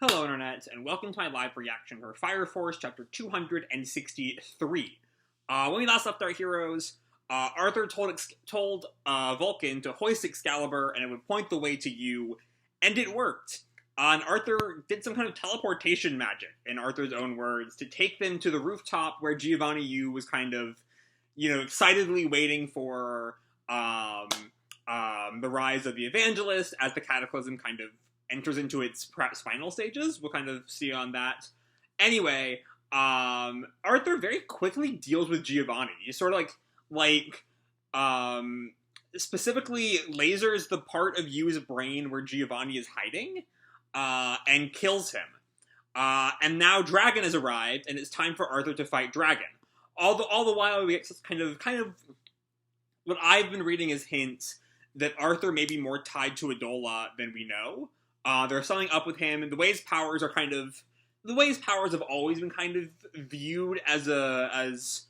Hello, Internet, and welcome to my live reaction for Fire Force Chapter 263. When we last left our heroes, Arthur told Vulcan to hoist Excalibur and it would point the way to you, and it worked. And Arthur did some kind of teleportation magic, in Arthur's own words, to take them to the rooftop where Giovanni Yu was kind of, excitedly waiting for the rise of the Evangelist as the Cataclysm kind of enters into its perhaps final stages. We'll kind of see on that. Anyway, Arthur very quickly deals with Giovanni. He sort of specifically lasers the part of Yu's brain where Giovanni is hiding, and kills him. And now Dragon has arrived, and it's time for Arthur to fight Dragon. All the while, we get kind of what I've been reading as hints that Arthur may be more tied to Adola than we know. There's something up with him, and the Way's powers have always been kind of viewed as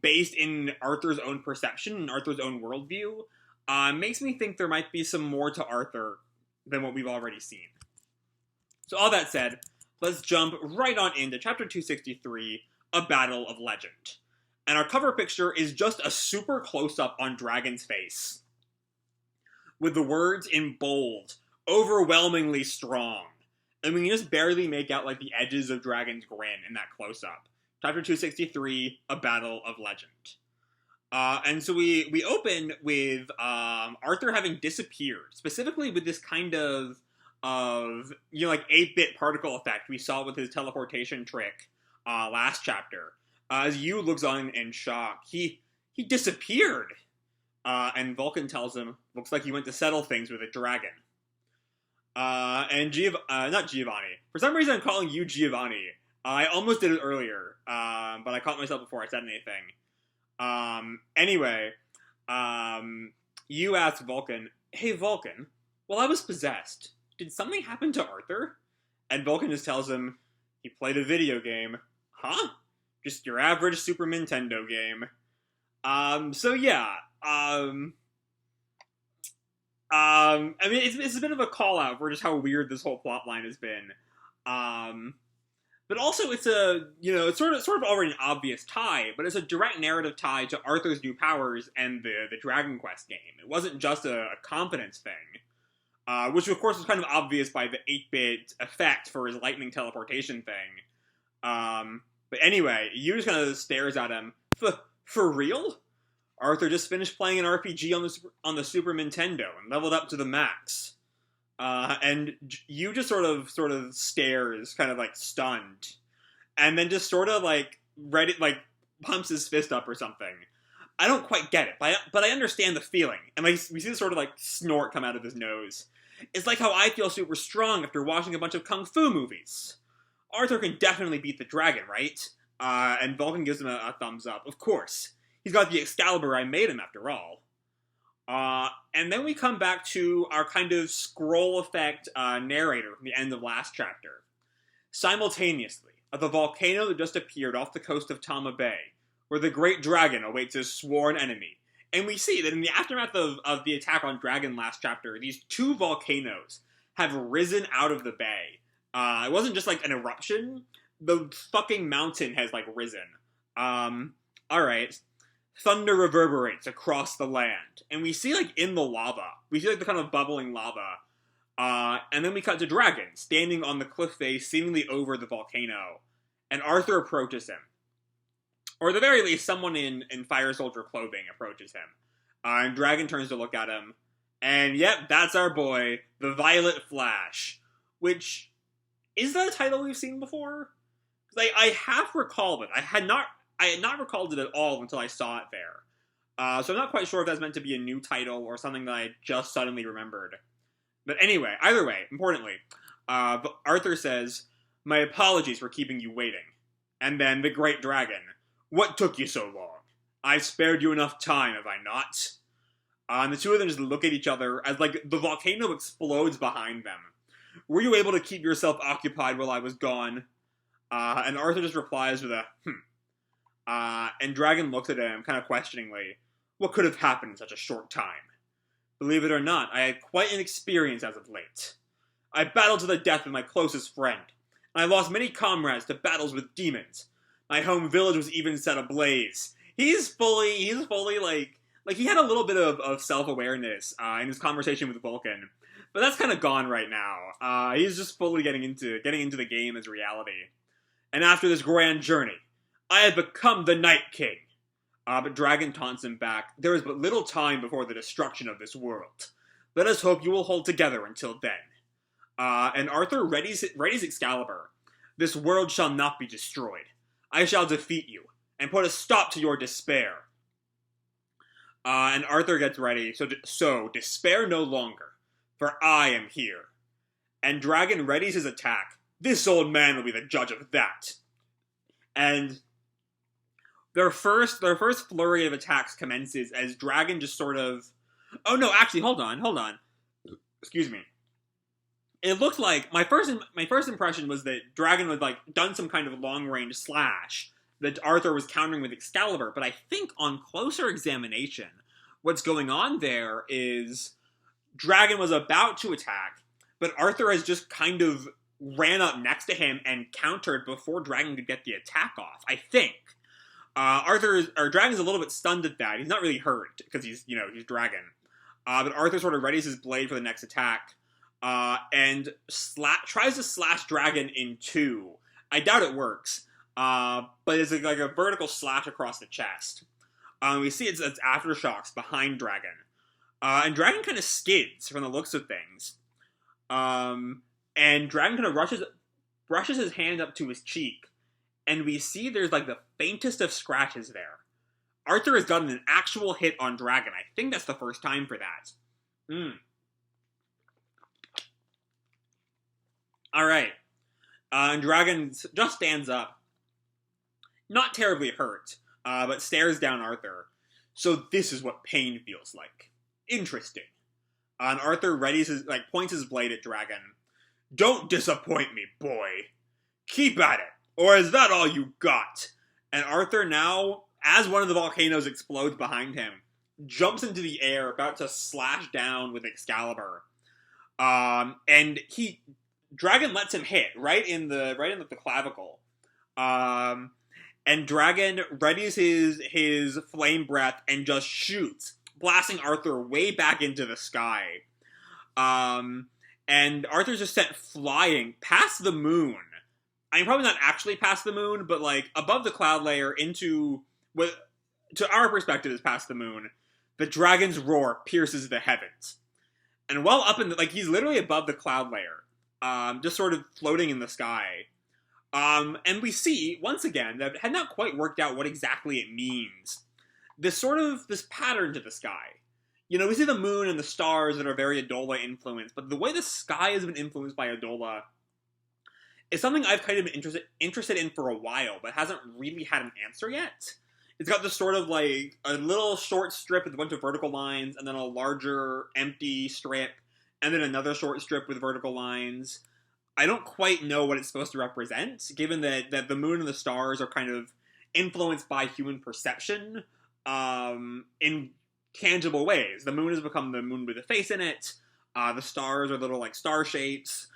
based in Arthur's own perception and Arthur's own worldview. Makes me think there might be some more to Arthur than what we've already seen. So all that said, let's jump right on into Chapter 263, A Battle of Legend. And our cover picture is just a super close-up on Dragon's face, with the words in bold, overwhelmingly strong. And we can just barely make out the edges of Dragon's grin in that close-up. Chapter 263, A Battle of Legend. And so we open with Arthur having disappeared, specifically with this kind of 8-bit particle effect we saw with his teleportation trick last chapter. As Yu looks on in shock, he disappeared. And Vulcan tells him, looks like he went to settle things with a dragon. Not Giovanni. For some reason, I'm calling you Giovanni. I almost did it earlier, but I caught myself before I said anything. Anyway, Yu asks Vulcan, "Hey, Vulcan, while I was possessed, did something happen to Arthur?" And Vulcan just tells him, he played a video game. Huh? Just your average Super Nintendo game. So yeah, I mean, it's a bit of a call-out for just how weird this whole plot line has been. But also it's it's sort of already an obvious tie, but it's a direct narrative tie to Arthur's new powers and the Dragon Quest game. It wasn't just a confidence thing, which of course was kind of obvious by the 8-bit effect for his lightning teleportation thing. But anyway, Yu just kind of stares at him. For real? Arthur just finished playing an RPG on the Super Nintendo and leveled up to the max. And Yu just sort of stares, kind of stunned, and then just sort of pumps his fist up or something. I don't quite get it, but I understand the feeling. And we see this sort of snort come out of his nose. It's like how I feel super strong after watching a bunch of kung fu movies. Arthur can definitely beat the dragon, right? And Vulcan gives him a thumbs up. Of course. He's got the Excalibur I made him, after all. And then we come back to our kind of scroll effect narrator from the end of last chapter. Simultaneously, at the volcano that just appeared off the coast of Tama Bay, where the Great Dragon awaits his sworn enemy. And we see that in the aftermath of the attack on Dragon last chapter, these two volcanoes have risen out of the bay. It wasn't just an eruption. The fucking mountain has risen. Alright. Thunder reverberates across the land. And we see, in the lava. We see, the kind of bubbling lava. And then we cut to Dragon, standing on the cliff face, seemingly over the volcano. And Arthur approaches him. Or at the very least, someone in Fire Soldier clothing approaches him. And Dragon turns to look at him. And yep, that's our boy, the Violet Flash. Which, is that a title we've seen before? Because I half recall it. I had not recalled it at all until I saw it there. So I'm not quite sure if that's meant to be a new title or something that I just suddenly remembered. But anyway, either way, importantly, Arthur says, "My apologies for keeping you waiting." And then the Great Dragon, "What took you so long? I've spared you enough time, have I not?" And the two of them just look at each other as, the volcano explodes behind them. "Were you able to keep yourself occupied while I was gone?" And Arthur just replies with a, and Dragon looks at him, kind of questioningly. "What could have happened in such a short time? Believe it or not, I had quite an experience as of late. I battled to the death with my closest friend, and I lost many comrades to battles with demons. My home village was even set ablaze. He's fully like he had a little bit of self-awareness in his conversation with Vulcan, but that's kind of gone right now. He's just fully getting into the game as reality. And after this grand journey, I have become the Night King. But Dragon taunts him back. There is but little time before the destruction of this world. Let us hope you will hold together until then. And Arthur readies Excalibur. This world shall not be destroyed. I shall defeat you, and put a stop to your despair. And Arthur gets ready, so despair no longer, for I am here. And Dragon readies his attack. This old man will be the judge of that. And their first flurry of attacks commences as Dragon just sort of... Oh no, actually, hold on. Excuse me. It looked like my first impression was that Dragon was like done some kind of long range slash that Arthur was countering with Excalibur, but I think on closer examination, what's going on there is Dragon was about to attack, but Arthur has just kind of ran up next to him and countered before Dragon could get the attack off. I think Dragon's a little bit stunned at that. He's not really hurt because he's Dragon, but Arthur sort of readies his blade for the next attack. And tries to slash Dragon in two. I doubt it works, but it's like a vertical slash across the chest. We see it's aftershocks behind Dragon, and Dragon kind of skids from the looks of things. And Dragon kind of brushes his hand up to his cheek, and we see there's like the faintest of scratches there. Arthur has gotten an actual hit on Dragon. I think that's the first time for that. Alright. And Dragon just stands up. Not terribly hurt, but stares down Arthur. So this is what pain feels like. Interesting. And Arthur points his blade at Dragon. Don't disappoint me, boy. Keep at it. Or is that all you got? And Arthur now, as one of the volcanoes explodes behind him, jumps into the air, about to slash down with Excalibur. And Dragon lets him hit right in the clavicle. And Dragon readies his flame breath and just shoots, blasting Arthur way back into the sky. And Arthur's just sent flying past the moon. I mean, probably not actually past the moon, but like above the cloud layer into what, to our perspective, is past the moon. The dragon's roar pierces the heavens. And while up in he's literally above the cloud layer. Just sort of floating in the sky. And we see, once again, that it had not quite worked out what exactly it means. This pattern to the sky. You know, we see the moon and the stars that are very Adola influenced, but the way the sky has been influenced by Adola is something I've kind of been interested in for a while, but hasn't really had an answer yet. It's got this sort of like a little short strip with a bunch of vertical lines, and then a larger empty strip, and then another short strip with vertical lines. I don't quite know what it's supposed to represent, given that the moon and the stars are kind of influenced by human perception in tangible ways. The moon has become the moon with a face in it. The stars are little star shapes.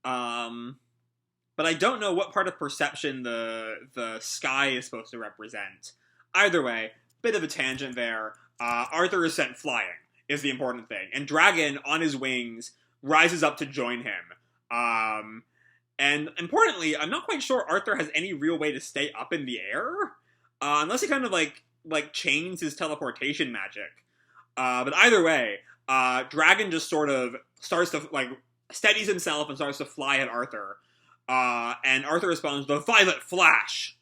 But I don't know what part of perception the sky is supposed to represent. Either way, bit of a tangent there. Arthur is sent flying, is the important thing. And Dragon, on his wings, rises up to join him. And importantly, I'm not quite sure Arthur has any real way to stay up in the air. Unless he kind of chains his teleportation magic. But either way, Dragon just sort of starts to steadies himself and starts to fly at Arthur. And Arthur responds, "The violet flash!"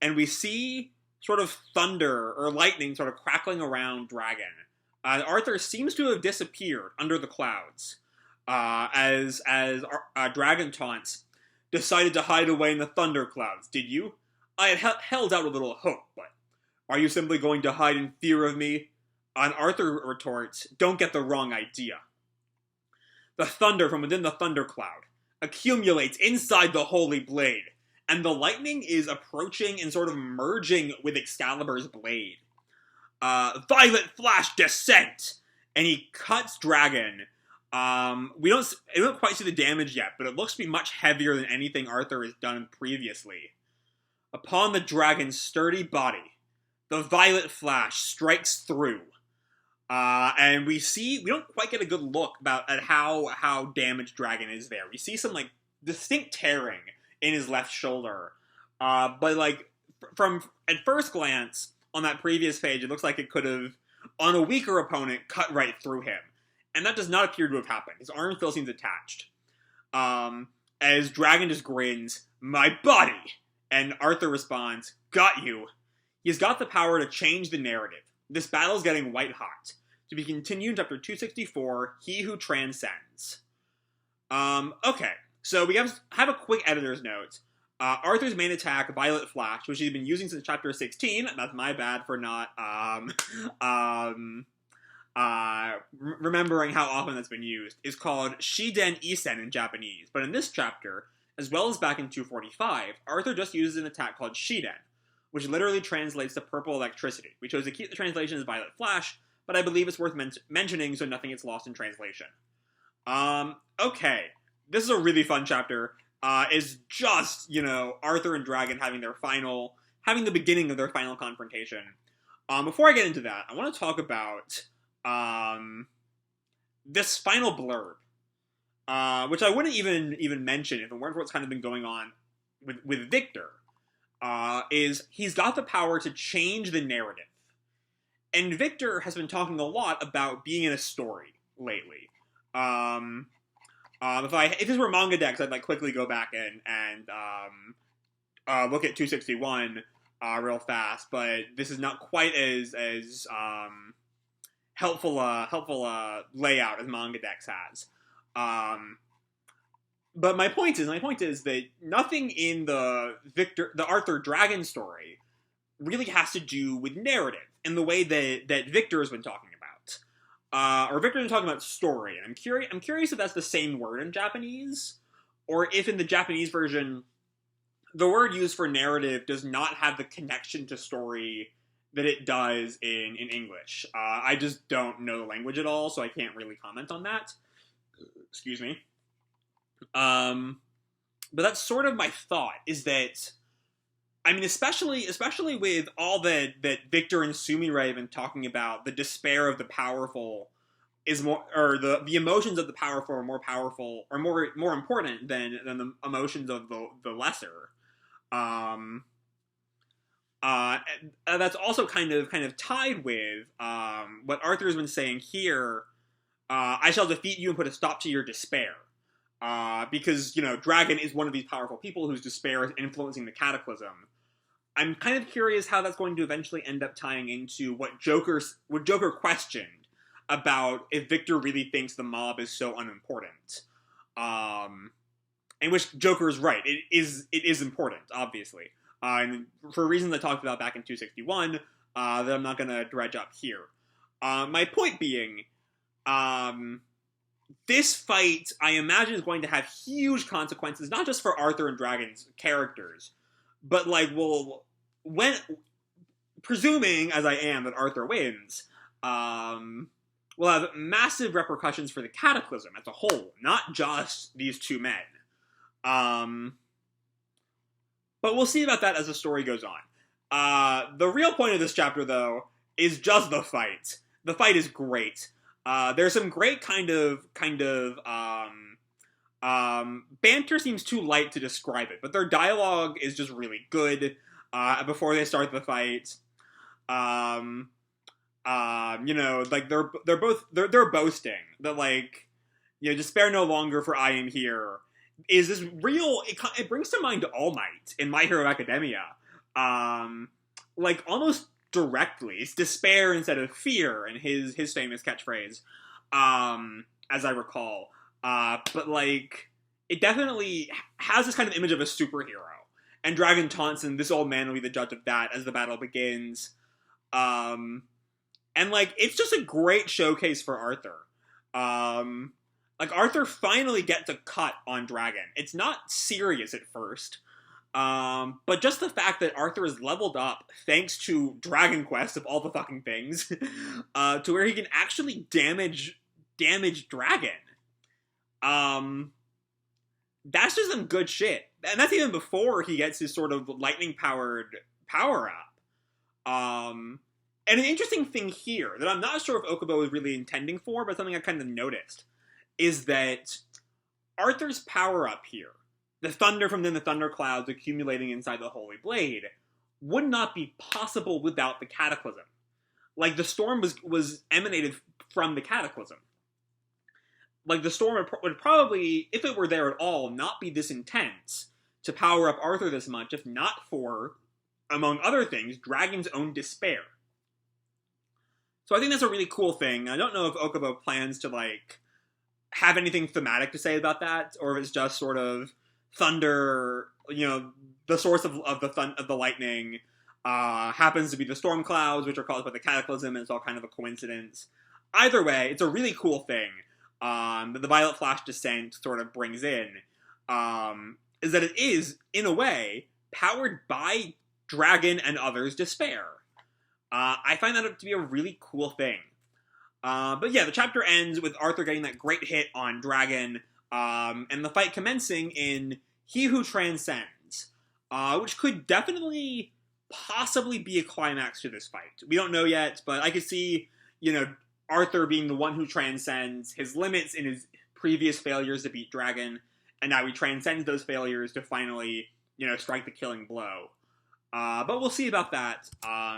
And we see sort of thunder or lightning sort of crackling around Dragon. Arthur seems to have disappeared under the clouds. As Dragon taunts, "Decided to hide away in the thunder clouds, did you? I had held out a little hope, but are you simply going to hide in fear of me?" And Arthur retorts, "Don't get the wrong idea. The thunder from within the thundercloud accumulates inside the holy blade, and the lightning is approaching and sort of merging with Excalibur's blade. Violet flash descent!" And he cuts Dragon We don't quite see the damage yet, but it looks to be much heavier than anything Arthur has done previously. Upon the dragon's sturdy body, the violet flash strikes through. And we don't quite get a good look at how damaged Dragon is there. We see some, like, distinct tearing in his left shoulder. But, like, from, at first glance, on that previous page, it looks like it could have, on a weaker opponent, cut right through him. And that does not appear to have happened. His arm still seems attached. As Dragon just grins, "My body!" And Arthur responds, "Got you." He's got the power to change the narrative. This battle's getting white hot. To be continued in chapter 264, He Who Transcends. Okay. So we have a quick editor's note. Arthur's main attack, Violet Flash, which he's been using since chapter 16. That's my bad for not, remembering how often that's been used, is called Shiden Isen in Japanese. But in this chapter, as well as back in 245, Arthur just uses an attack called Shiden, which literally translates to purple electricity. We chose to keep the translation as Violet Flash, but I believe it's worth mentioning so nothing gets lost in translation. Okay. This is a really fun chapter. It's just, Arthur and Dragon having the beginning of their final confrontation. Before I get into that, I want to talk about, this final blurb, which I wouldn't even mention if it weren't for what's kind of been going on with Victor, is he's got the power to change the narrative. And Victor has been talking a lot about being in a story lately. If this were Manga Dex, I'd quickly go back and look at 261 real fast, but this is not quite as helpful layout as Manga Dex has. But my point is that nothing in the Arthur Dragon story really has to do with narrative in the way that Victor has been talking about. Or Victor's been talking about story. And I'm curious if that's the same word in Japanese, or if in the Japanese version, the word used for narrative does not have the connection to story that it does in English. I just don't know the language at all, so I can't really comment on that. Excuse me. But that's sort of my thought, is that, I mean, especially with all that Victor and Sumire have been talking about, the despair of the powerful is more, or the emotions of the powerful are more powerful, or more important than the emotions of the lesser. That's also kind of tied with what Arthur's been saying here. I shall defeat you and put a stop to your despair. Because, Dragon is one of these powerful people whose despair is influencing the Cataclysm. I'm kind of curious how that's going to eventually end up tying into what Joker questioned about if Victor really thinks the mob is so unimportant. In which Joker is right. It is important, obviously. And for reasons I talked about back in 261, that I'm not going to dredge up here. My point being, this fight, I imagine, is going to have huge consequences, not just for Arthur and Dragon's characters, but, when, presuming, as I am, that Arthur wins, will have massive repercussions for the Cataclysm as a whole, not just these two men. But we'll see about that as the story goes on. The real point of this chapter, though, is just the fight. The fight is great. There's some great banter seems too light to describe it, but their dialogue is just really good, before they start the fight. They're boasting that, despair no longer, for I am here, is this real, it brings to mind All Might in My Hero Academia. Almost directly. It's despair instead of fear, and his famous catchphrase, as I recall. It definitely has this kind of image of a superhero. And Dragon taunts him, this old man will be the judge of that, as the battle begins. It's just a great showcase for Arthur. Arthur finally gets a cut on Dragon. It's not serious at first. But just the fact that Arthur is leveled up thanks to Dragon Quest, of all the fucking things, to where he can actually damage Dragon. Um, that's just some good shit. And that's even before he gets his sort of lightning-powered power-up. And an interesting thing here, that I'm not sure if Okubo was really intending for, but something I kind of noticed, is that Arthur's power-up here, the thunder from the thunderclouds accumulating inside the Holy Blade, would not be possible without the Cataclysm. Like, the storm was emanated from the Cataclysm. Like, the storm would probably, if it were there at all, not be this intense to power up Arthur this much, if not for, among other things, Dragon's own despair. So I think that's a really cool thing. I don't know if Okubo plans to, like, have anything thematic to say about that, or if it's just sort of thunder, you know, the source of the lightning happens to be the storm clouds, which are caused by the Cataclysm, and it's all kind of a coincidence. Either way, it's a really cool thing that the Violet Flash descent sort of brings in, is that it is, in a way, powered by Dragon and others' despair. I find that to be a really cool thing. But yeah, the chapter ends with Arthur getting that great hit on Dragon, and the fight commencing in He Who Transcends, which could definitely possibly be a climax to this fight. We don't know yet, but I could see, you know, Arthur being the one who transcends his limits in his previous failures to beat Dragon, and now he transcends those failures to finally, you know, strike the killing blow. But we'll see about that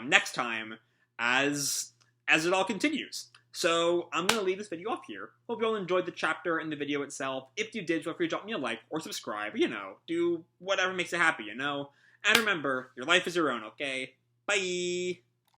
next time as it all continues. So I'm going to leave this video off here. Hope you all enjoyed the chapter and the video itself. If you did, feel free to drop me a like or subscribe. You know, do whatever makes you happy, you know? And remember, your life is your own, okay? Bye!